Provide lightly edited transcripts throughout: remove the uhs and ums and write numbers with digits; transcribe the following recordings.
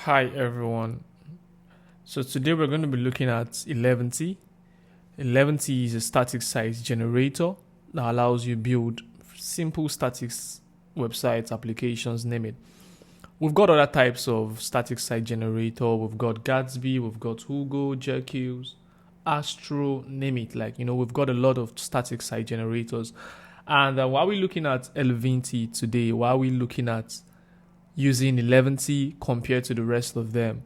Hi everyone. So today we're going to be looking at eleventy. Eleventy is a static site generator that allows you build simple static websites, applications, name it. We've got other types of static site generator. We've got Gatsby, we've got Hugo, Jekyll's, Astro, name it. We've got a lot of static site generators. And why are we looking at eleventy today? Why are we looking at using eleventy compared to the rest of them?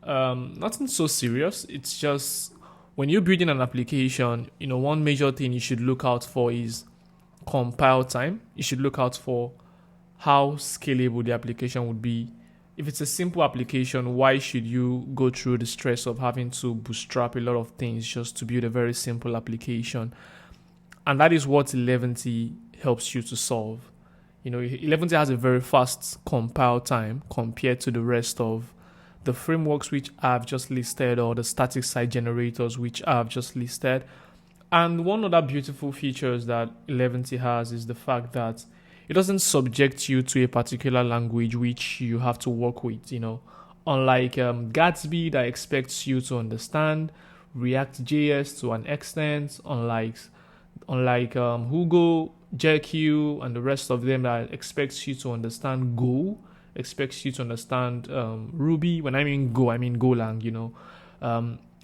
Nothing so serious. It's just when you're building an application, one major thing you should look out for is compile time. You should look out for how scalable the application would be. If it's a simple application, why should you go through the stress of having to bootstrap a lot of things just to build a very simple application? And that is what eleventy helps you to solve. eleventy has a very fast compile time compared to the rest of the frameworks which I've just listed, or the static site generators which I've just listed. And one other beautiful features that eleventy has is the fact that it doesn't subject you to a particular language which you have to work with. Unlike Gatsby that expects you to understand React.js to an extent, unlike Hugo, JQ, and the rest of them that expects you to understand Go, expects you to understand Ruby. When I mean Go, I mean Golang.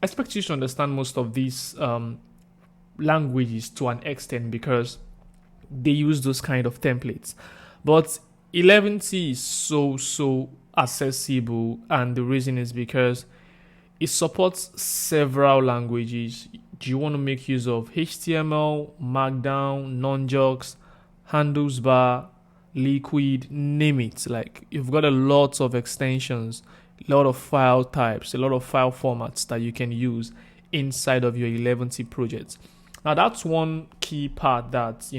Expects you to understand most of these languages to an extent because they use those kind of templates. But eleventy is so accessible, and the reason is because it supports several languages. Do you want to make use of HTML, Markdown, Nunjucks, Handlesbar, Liquid, name it? You've got a lot of extensions, a lot of file types, a lot of file formats that you can use inside of your eleventy project. Now that's one key part that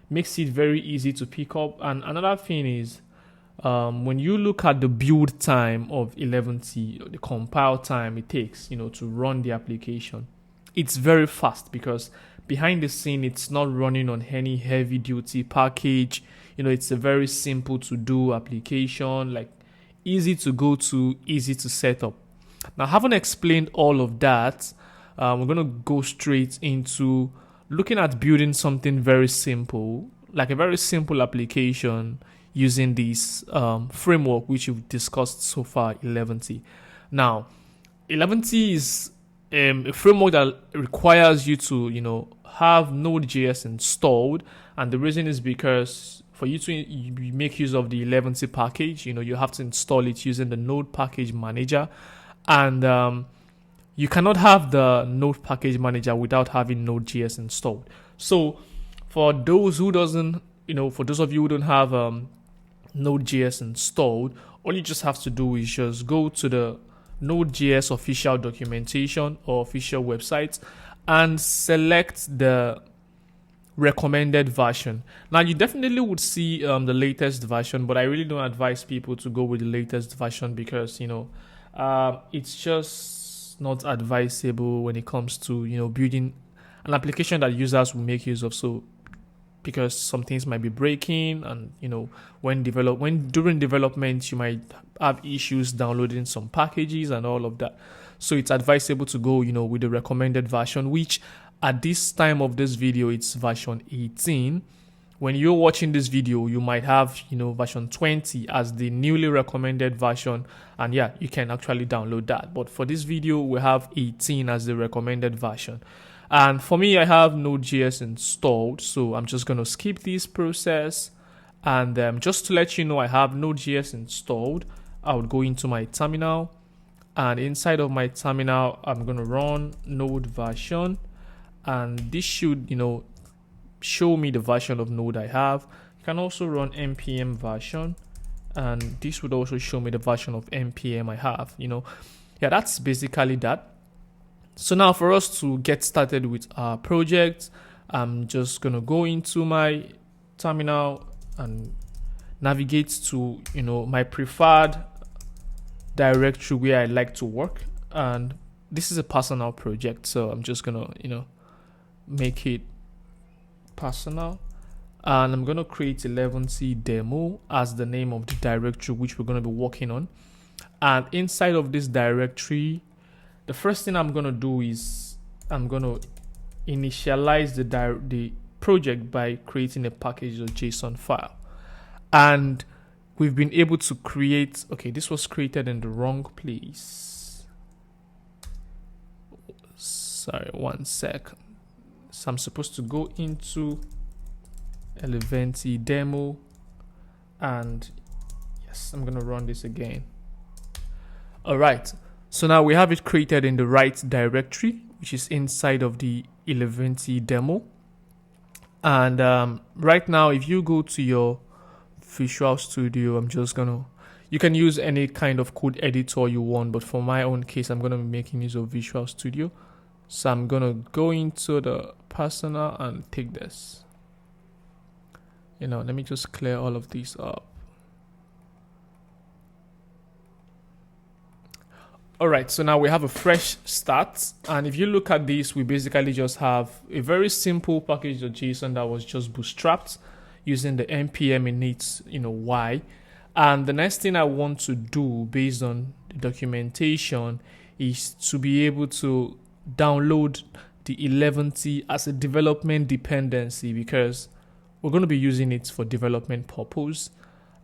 makes it very easy to pick up. And another thing is when you look at the build time of eleventy, the compile time it takes to run the application, it's very fast because behind the scene it's not running on any heavy duty package. It's a very simple to do application, easy to go to, easy to set up. Now, having explained all of that, we're going to go straight into looking at building something very simple, like a very simple application using this framework which we've discussed so far, eleventy. Now, eleventy is a framework that requires you to have Node.js installed, and the reason is because for you to make use of the eleventy package, you have to install it using the Node package manager, and you cannot have the Node package manager without having Node.js installed. So for those of you who don't have Node.js installed, all you just have to do is just go to the Node.js official documentation or official website and select the recommended version. Now, you definitely would see the latest version, but I really don't advise people to go with the latest version because it's just not advisable when it comes to building an application that users will make use of. So because some things might be breaking, and when during development you might have issues downloading some packages and all of that. So it's advisable to go with the recommended version, which at this time of this video it's version 18. When you're watching this video, you might have version 20 as the newly recommended version, and you can actually download that. But for this video, we have 18 as the recommended version. And for me, I have Node.js installed, so I'm just going to skip this process. And just to let you know, I have Node.js installed. I would go into my terminal, and inside of my terminal, I'm going to run Node version, and this should show me the version of Node I have. You can also run npm version, and this would also show me the version of npm I have. That's basically that. So now for us to get started with our project, I'm just gonna go into my terminal and navigate to my preferred directory where I like to work, and this is a personal project, so I'm just gonna make it personal, and I'm going to create eleventy demo as the name of the directory which we're going to be working on. And inside of this directory, the first thing I'm going to do is I'm going to initialize the project by creating a package.json file. And we've been able to create, okay, this was created in the wrong place. Sorry, 1 second. So I'm supposed to go into eleventy demo, and yes, I'm going to run this again. All right. So now we have it created in the right directory, which is inside of the eleventy demo. And right now, if you go to your Visual Studio, you can use any kind of code editor you want, but for my own case, I'm going to be making use of Visual Studio. So I'm going to go into the personal and take this. Let me just clear all of these up. All right, so now we have a fresh start. And if you look at this, we basically just have a very simple package.json that was just bootstrapped using the npm init, y. And the next thing I want to do based on the documentation is to be able to download the eleventy as a development dependency, because we're going to be using it for development purpose.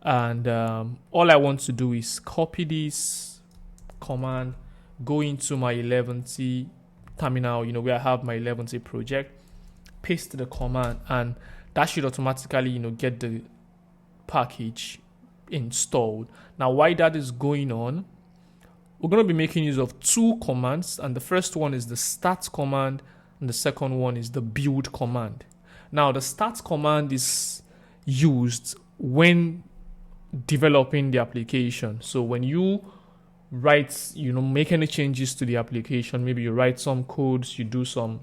And all I want to do is copy this command, go into my eleventy terminal, where I have my eleventy project, paste the command, and that should automatically, get the package installed. Now, while that is going on, we're going to be making use of 2 commands, and the first one is the start command, and the second one is the build command. Now, the start command is used when developing the application. So when you write, make any changes to the application, maybe you write some codes, you do some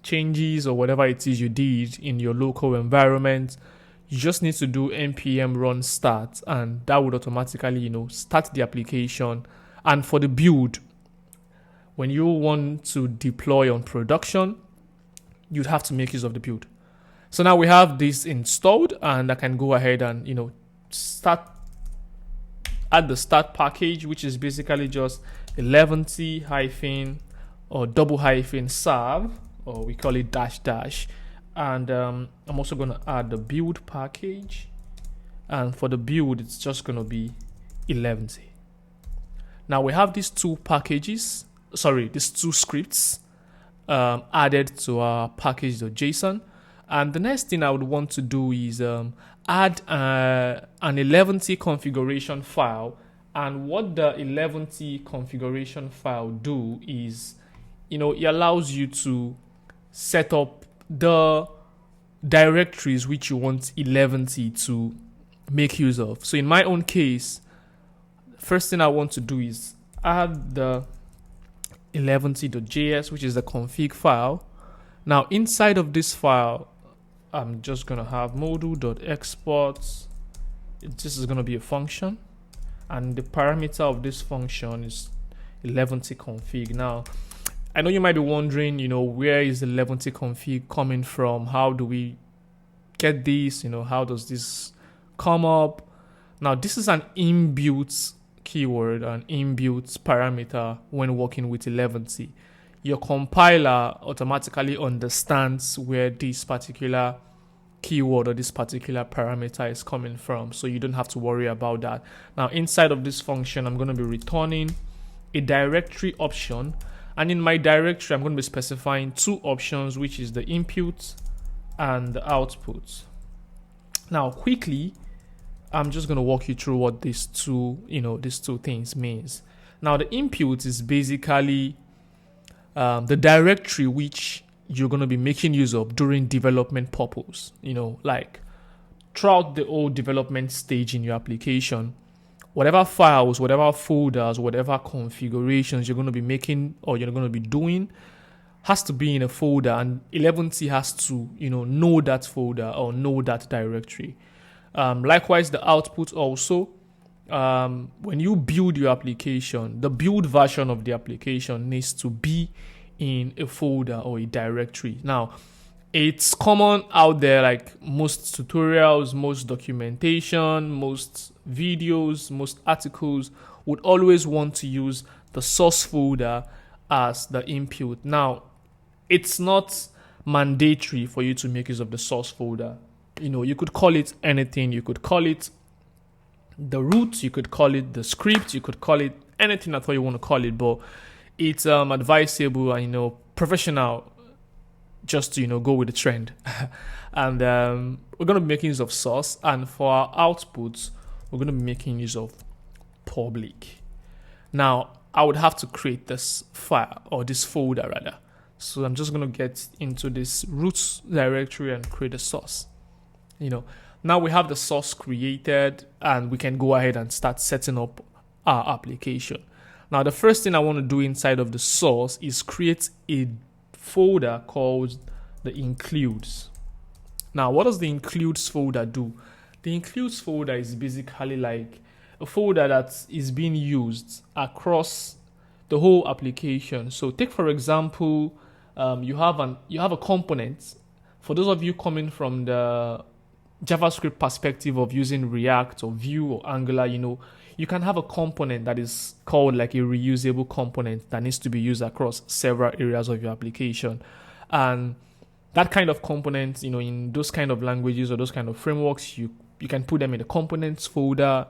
changes or whatever it is you did in your local environment, you just need to do npm run start, and that would automatically, start the application. And for the build, when you want to deploy on production, you'd have to make use of the build. So now we have this installed, and I can go ahead and, add the start package, which is basically just eleventy hyphen or double hyphen serve, or we call it dash. And I'm also going to add the build package. And for the build, it's just going to be eleventy. Now we have these 2 scripts added to our package.json. And the next thing I would want to do is add an eleventy configuration file. And what the eleventy configuration file do is, it allows you to set up the directories which you want eleventy to make use of. So in my own case, first thing I want to do is add the eleventy.js, which is the config file. Now inside of this file, I'm just going to have module.export. This is going to be a function, and the parameter of this function is eleventy config. Now, I know you might be wondering, where is the eleventy config coming from? How do we get this? How does this come up? Now, this is an inbuilt keyword, an inbuilt parameter when working with eleventy. Your compiler automatically understands where this particular keyword or this particular parameter is coming from, so you don't have to worry about that. Now, inside of this function, I'm going to be returning a directory option, and in my directory, I'm going to be specifying 2 options, which is the input and the output. Now, quickly, I'm just going to walk you through what these two things means. Now, the input is basically the directory which you're going to be making use of during development purpose. Like throughout the whole development stage in your application, whatever files, whatever folders, whatever configurations you're going to be making or you're going to be doing has to be in a folder, and eleventy has to, know that folder or know that directory. Likewise, the output also, when you build your application, the build version of the application needs to be in a folder or a directory. Now, it's common out there, like most tutorials, most documentation, most videos, most articles would always want to use the source folder as the input. Now, it's not mandatory for you to make use of the source folder. You could call it anything. You could call it the root, you could call it the script, you could call it anything at all you want to call it, but it's advisable and professional just to go with the trend. And we're going to be making use of source, and for our outputs we're going to be making use of public. Now I would have to create this file, or this folder rather. So I'm just going to get into this root directory and create a source. Now we have the source created, and we can go ahead and start setting up our application. Now the first thing I want to do inside of the source is create a folder called the includes. Now what does the includes folder do? The includes folder is basically like a folder that is being used across the whole application. So take for example, you have a component. For those of you coming from the JavaScript perspective of using React or Vue or Angular, you can have a component that is called like a reusable component that needs to be used across several areas of your application. And that kind of component, in those kind of languages or those kind of frameworks, you can put them in the components folder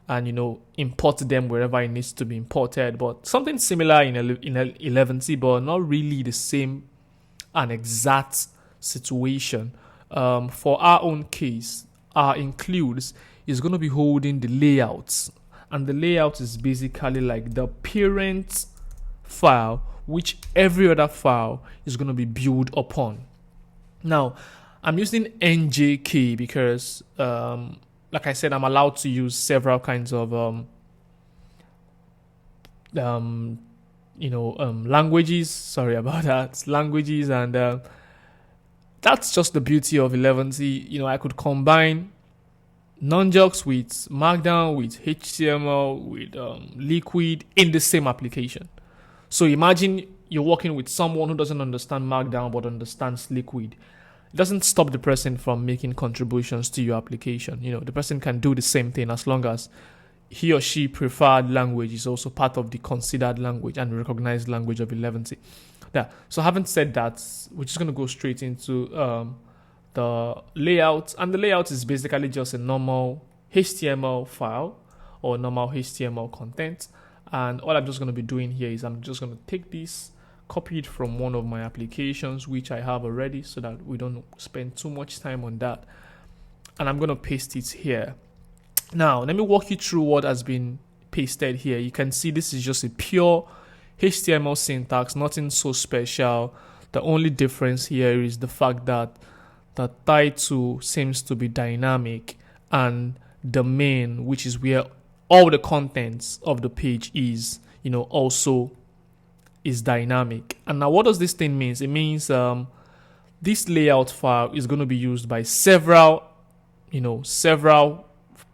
and import them wherever it needs to be imported. But something similar in 11ty, but not really the same and exact situation. For our own case, our includes is going to be holding the layouts, and the layout is basically like the parent file which every other file is going to be built upon. Now I'm using njk because like I said, I'm allowed to use several kinds of languages. Sorry about that, languages. And that's just the beauty of 11ty. I could combine Nunjucks with Markdown, with HTML, with Liquid in the same application. So imagine you're working with someone who doesn't understand Markdown but understands Liquid. It doesn't stop the person from making contributions to your application. The person can do the same thing as long as he or she preferred language is also part of the considered language and recognized language of 11ty. Yeah. So having said that, we're just going to go straight into the layout. And the layout is basically just a normal HTML file or normal HTML content. And all I'm just going to be doing here is I'm just going to take this, copy it from one of my applications, which I have already, so that we don't spend too much time on that. And I'm going to paste it here. Now, let me walk you through what has been pasted here. You can see this is just a pure HTML syntax, nothing so special. The only difference here is the fact that the title seems to be dynamic, and the main, which is where all the contents of the page is, also is dynamic. And now what does this thing mean? It means this layout file is going to be used by several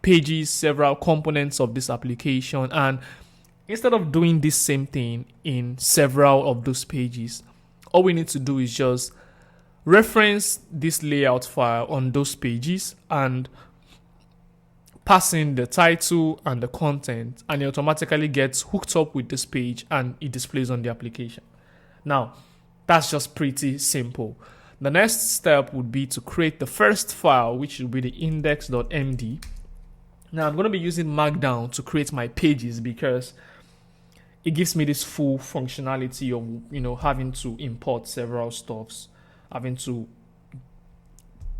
pages, several components of this application. And instead of doing this same thing in several of those pages, all we need to do is just reference this layout file on those pages and pass in the title and the content, and it automatically gets hooked up with this page and it displays on the application. Now, that's just pretty simple. The next step would be to create the first file, which will be the index.md. Now, I'm going to be using Markdown to create my pages because it gives me this full functionality of, having to import several stuffs, having to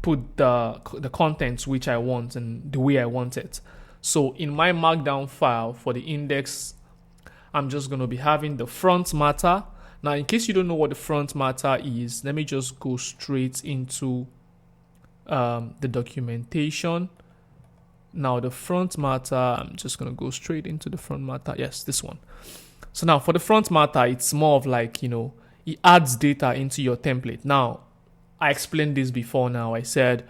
put the contents which I want and the way I want it. So in my Markdown file for the index, I'm just going to be having the front matter. Now, in case you don't know what the front matter is, let me just go straight into the documentation. Now, the front matter, I'm just going to go straight into the front matter. Yes, this one. So now for the front matter, it's more of like, it adds data into your template. Now, I explained this before now. I said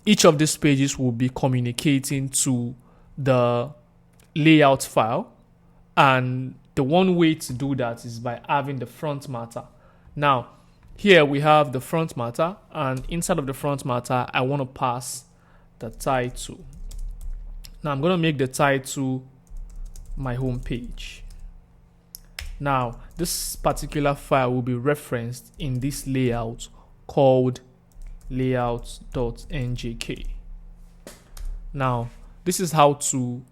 each of these pages will be communicating to the layout file. And the one way to do that is by having the front matter. Now, here we have the front matter. And inside of the front matter, I want to pass the title. Now, I'm going to make the title my home page. Now, this particular file will be referenced in this layout called layouts.njk. Now, this is how to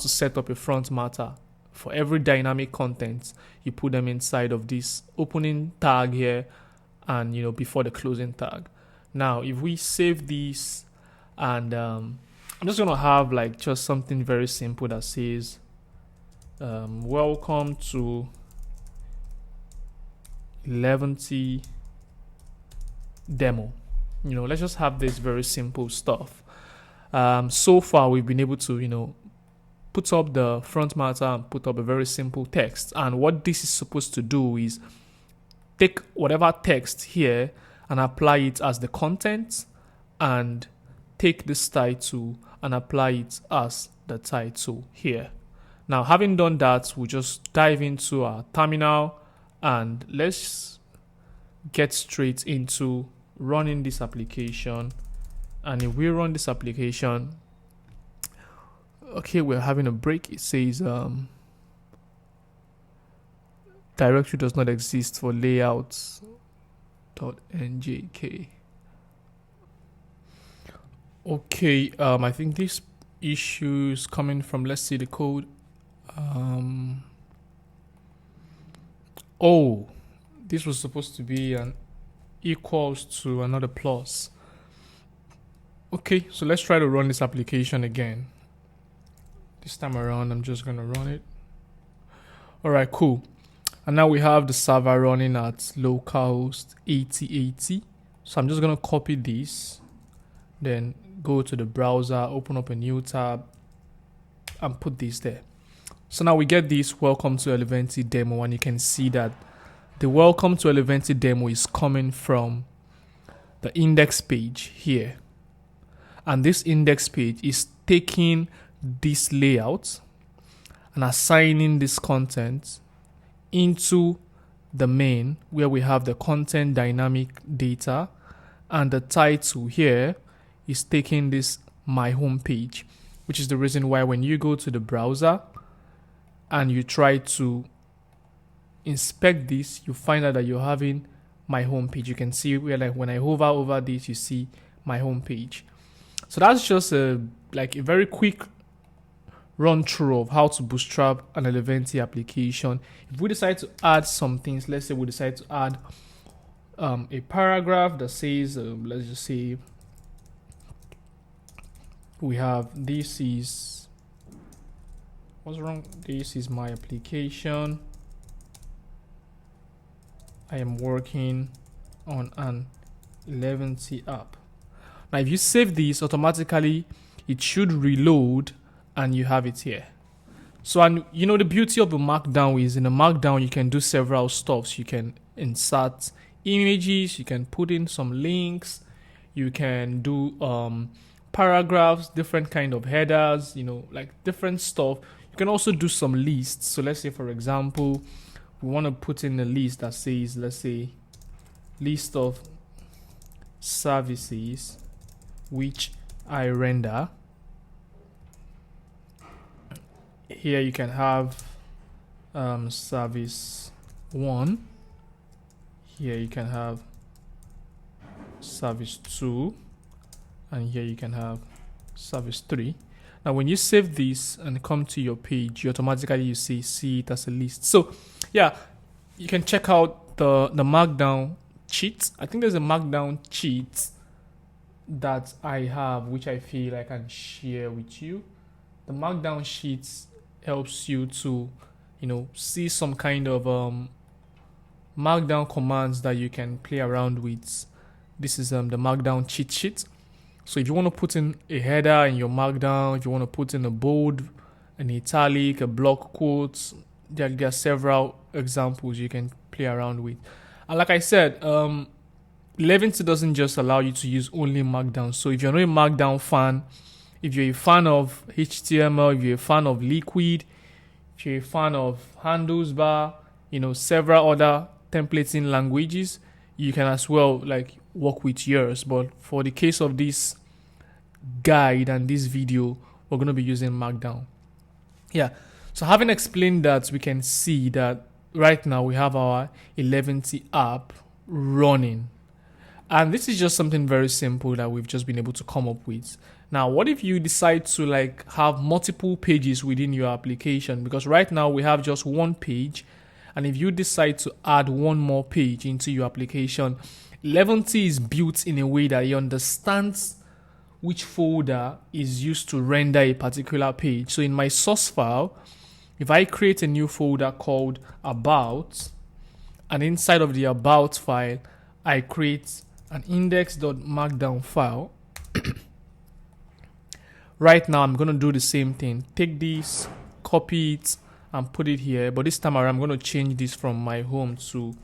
set up a front matter. For every dynamic content, you put them inside of this opening tag here, and before the closing tag. Now, if we save this, and I'm just gonna have like just something very simple that says welcome to eleventy demo. Let's just have this very simple stuff. So far we've been able to put up the front matter and put up a very simple text, and what this is supposed to do is take whatever text here and apply it as the content, and take this title and apply it as the title here. Now, having done that, we'll just dive into our terminal and let's get straight into running this application. And if we run this application, okay, we're having a break. It says directory does not exist for layouts.njk. Okay, I think this issue is coming from, let's see the code. Oh, this was supposed to be an equals to another plus. Okay, so let's try to run this application again. This time around, I'm just gonna run it. All right, cool. And now we have the server running at localhost 8080. So I'm just gonna copy this, then go to the browser, open up a new tab, and put this there. So now we get this welcome to eleventy demo, and you can see that the welcome to eleventy demo is coming from the index page here. And this index page is taking this layout and assigning this content into the main, where we have the content dynamic data, and the title here is taking this my home page, which is the reason why when you go to the browser and you try to inspect this, you find out that you're having my home page. You can see where, like, when I hover over this, you see my home page. So that's just a very quick run through of how to bootstrap an eleventy application. If we decide to add some things, let's say we decide to add a paragraph that says, let's just say we have this is my application. I am working on an eleventy app. Now, if you save this, automatically it should reload and you have it here. So, and the beauty of the Markdown is, in the Markdown you can do several stuffs. You can insert images, you can put in some links, you can do paragraphs, different kind of headers, like different stuff. You can also do some lists. So let's say, for example, we want to put in a list that says, let's say, list of services which I render. Here you can have service 1. Here you can have service 2. And here you can have service 3. Now, when you save this and come to your page, you automatically see it as a list. So yeah, you can check out the Markdown cheat. I think there's a Markdown cheat that I have, which I feel I can share with you. The Markdown sheet helps you to, see some kind of Markdown commands that you can play around with. This is the Markdown cheat sheet. So if you want to put in a header in your Markdown, if you want to put in a bold, an italic, a block quotes, there are several examples you can play around with. And like I said, eleventy doesn't just allow you to use only Markdown. So if you're not a Markdown fan, if you're a fan of HTML, if you're a fan of Liquid, if you're a fan of Handlesbar, several other templating languages, you can as well work with yours. But for the case of this guide and this video, we're going to be using Markdown. Yeah. So having explained that, we can see that right now we have our eleventy app running. And this is just something very simple that we've just been able to come up with. Now, what if you decide to like have multiple pages within your application? Because right now we have just one page. And if you decide to add one more page into your application, eleventy is built in a way that it understands which folder is used to render a particular page. So in my source file, if I create a new folder called about, and inside of the about file, I create an index.markdown file. Right now, I'm going to do the same thing. Take this, copy it, and put it here. But this time around, I'm going to change this from my home to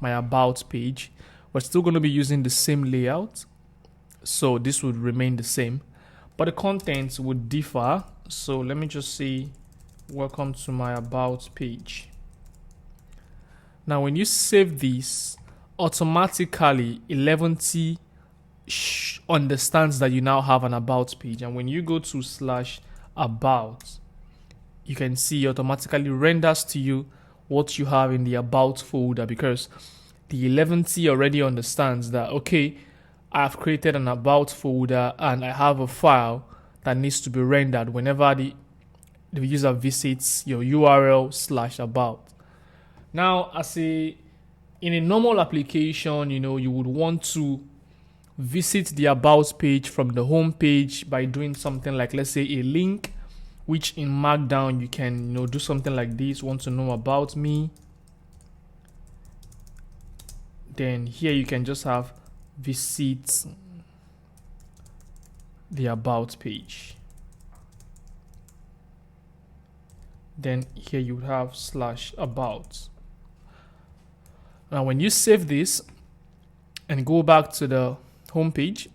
my about page. We're still going to be using the same layout. So this would remain the same, but the contents would differ. So let me just say, welcome to my about page. Now, when you save this, automatically eleventy understands that you now have an about page. And when you go to /about, you can see it automatically renders to you what you have in the about folder, because the eleventy already understands that, okay, I've created an about folder and I have a file that needs to be rendered whenever the user visits your URL /about. Now, in a normal application, you would want to visit the about page from the home page by doing something like, let's say, a link, which in Markdown you can do something like this. Want to know about me? Then here you can just have visit the about page. Then here you have /about. Now, when you save this and go back to the home page,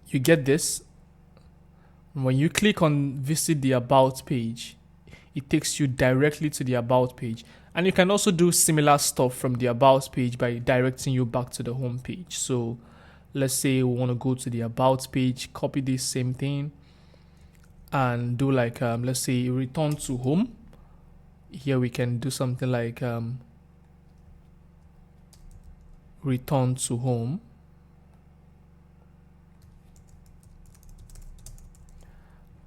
you get this. When you click on visit the about page, it takes you directly to the about page. And you can also do similar stuff from the about page by directing you back to the home page. So let's say we want to go to the about page, copy this same thing and do like, let's say, return to home. Here we can do something like return to home.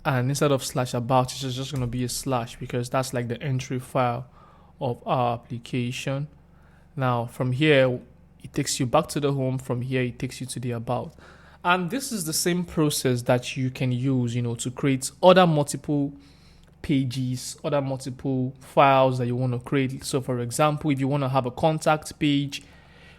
And instead of /about, it's just going to be a slash, because that's like the entry file of our application. Now, from here, it takes you back to the home. From here, it takes you to the about. And this is the same process that you can use, to create other multiple pages, other multiple files that you want to create. So, for example, if you want to have a contact page,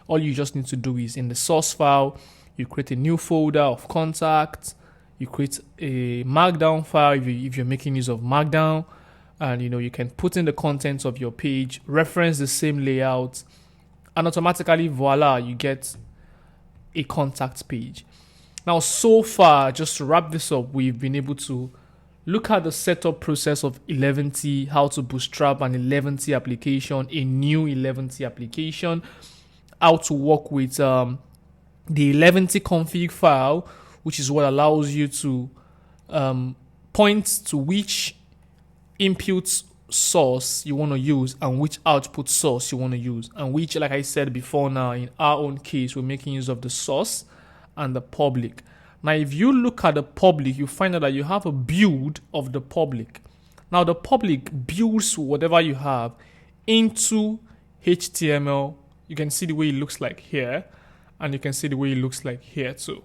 all you just need to do is in the source file, you create a new folder of contacts. You create a Markdown file if you're making use of Markdown, and you can put in the contents of your page, reference the same layout, and automatically, voila, you get a contact page. Now, so far, just to wrap this up, we've been able to look at the setup process of eleventy, how to bootstrap an eleventy application, a new eleventy application, how to work with the eleventy config file, which is what allows you to point to which input source you want to use and which output source you want to use, and which, like I said before, now in our own case, we're making use of the source and the public. Now, if you look at the public, you find out that you have a build of the public. Now, the public builds whatever you have into HTML. You can see the way it looks like here, and you can see the way it looks like here too.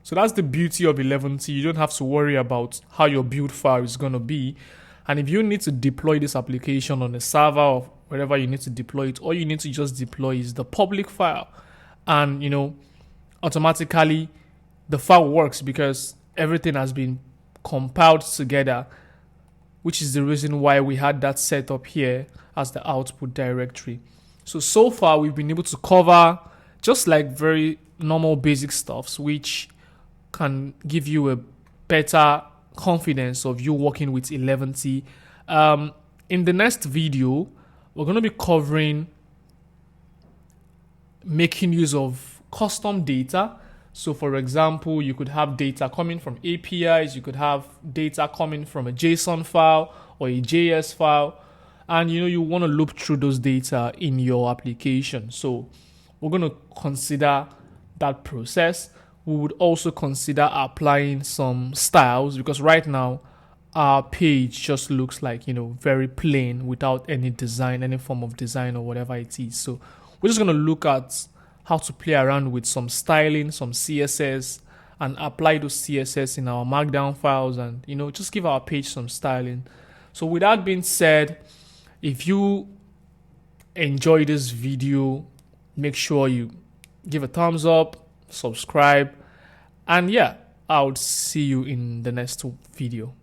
So that's the beauty of eleventy. You don't have to worry about how your build file is going to be. And if you need to deploy this application on a server or wherever you need to deploy it, all you need to just deploy is the public file. And, automatically the file works because everything has been compiled together, which is the reason why we had that set up here as the output directory. So far we've been able to cover just like very normal basic stuffs, which can give you a better confidence of you working with eleventy. In the next video, we're going to be covering making use of custom data So for example, you could have data coming from APIs, you could have data coming from a JSON file or a JS file, and you want to loop through those data in your application. So we're going to consider that process. We would also consider applying some styles, because right now our page just looks like, very plain without any design, any form of design or whatever it is. So we're just going to look at how to play around with some styling, some CSS, and apply those CSS in our markdown files, and just give our page some styling. So with that being said, if you enjoy this video, make sure you give a thumbs up, subscribe, and yeah, I'll see you in the next video.